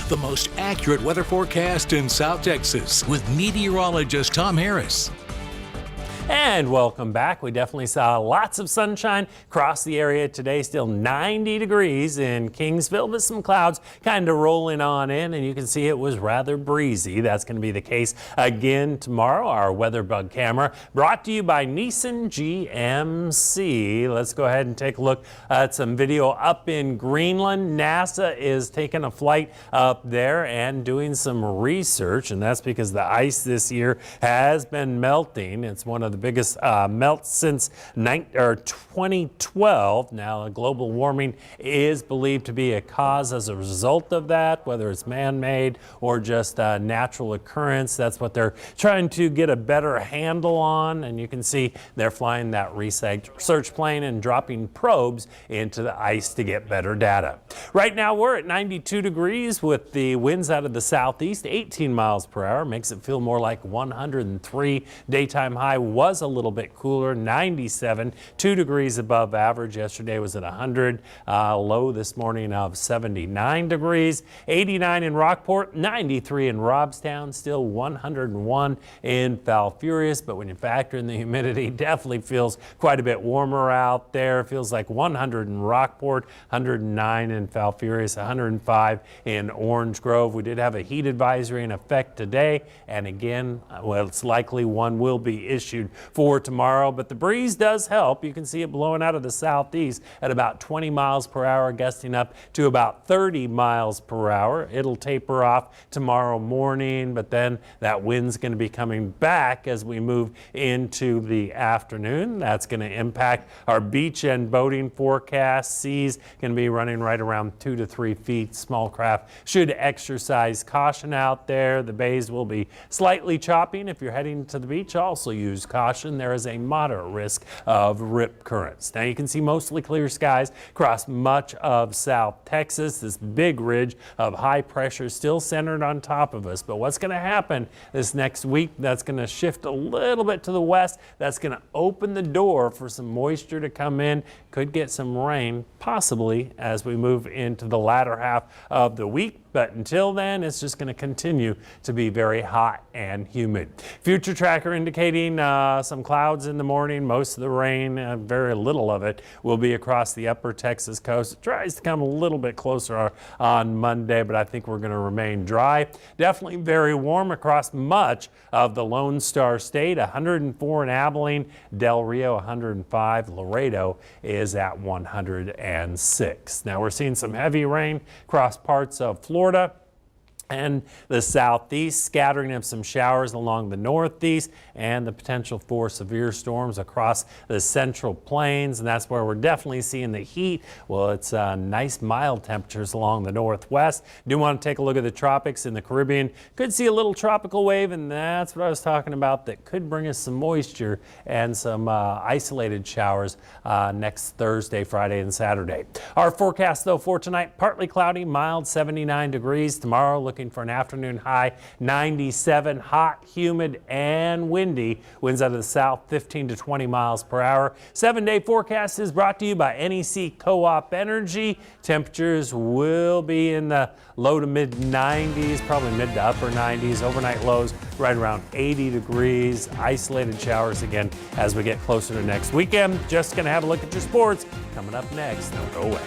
the most accurate weather forecast in South Texas with meteorologist Tom Harris. And welcome back. We definitely saw lots of sunshine across the area today. Still 90 degrees in Kingsville, but some clouds kind of rolling on in, and you can see it was rather breezy. That's going to be the case again tomorrow. Our weather bug camera brought to you by Nissan GMC. Let's go ahead and take a look at some video up in Greenland. NASA is taking a flight up there and doing some research, and that's because the ice this year has been melting. It's one of the biggest melts since 2012. Now, global warming is believed to be a cause as a result of that, whether it's man-made or just a natural occurrence. That's what they're trying to get a better handle on, and you can see they're flying that research plane and dropping probes into the ice to get better data. Right now, we're at 92 degrees with the winds out of the southeast, 18 miles per hour. Makes it feel more like 103. Daytime high was a little bit cooler, 97, 2 degrees above average. Yesterday was at 100, low this morning of 79 degrees, 89 in Rockport, 93 in Robstown, still 101 in Falfurrias. But when you factor in the humidity, definitely feels quite a bit warmer out there. Feels like 100 in Rockport, 109 in Falfurrias, 105 in Orange Grove. We did have a heat advisory in effect today, and again, well, it's likely one will be issued for tomorrow, but the breeze does help. You can see it blowing out of the southeast at about 20 miles per hour, gusting up to about 30 miles per hour. It'll taper off tomorrow morning, but then that wind's going to be coming back as we move into the afternoon. That's going to impact our beach and boating forecast. Seas going to be running right around 2 to 3 feet. Small craft should exercise caution out there. The bays will be slightly choppy. If you're heading to the beach, also use caution. There is a moderate risk of rip currents. Now you can see mostly clear skies across much of South Texas. This big ridge of high pressure still centered on top of us. But what's going to happen this next week, that's going to shift a little bit to the west. That's going to open the door for some moisture to come in. Could get some rain possibly as we move into the latter half of the week. But until then, it's just going to continue to be very hot and humid. Future tracker indicating some clouds in the morning. Most of the rain, very little of it, will be across the upper Texas coast. It tries to come a little bit closer on Monday, but I think we're going to remain dry. Definitely very warm across much of the Lone Star State. 104 in Abilene, Del Rio 105, Laredo is at 106. Now we're seeing some heavy rain across parts of Florida and the southeast, scattering of some showers along the northeast, and the potential for severe storms across the central plains. And that's where we're definitely seeing the heat. Well, it's nice mild temperatures along the northwest. Do want to take a look at the tropics in the Caribbean. Could see a little tropical wave, and that's what I was talking about, that could bring us some moisture and some isolated showers next Thursday, Friday, and Saturday. Our forecast, though, for tonight, partly cloudy, mild, 79 degrees. Tomorrow, looking for an afternoon high 97, hot, humid, and windy. Winds out of the south 15 to 20 miles per hour. 7-day forecast is brought to you by NEC Co-op Energy. Temperatures will be in the low to mid 90s, probably mid to upper 90s. Overnight lows right around 80 degrees. Isolated showers again as we get closer to next weekend. Just going to have a look at your sports coming up next. Don't go away.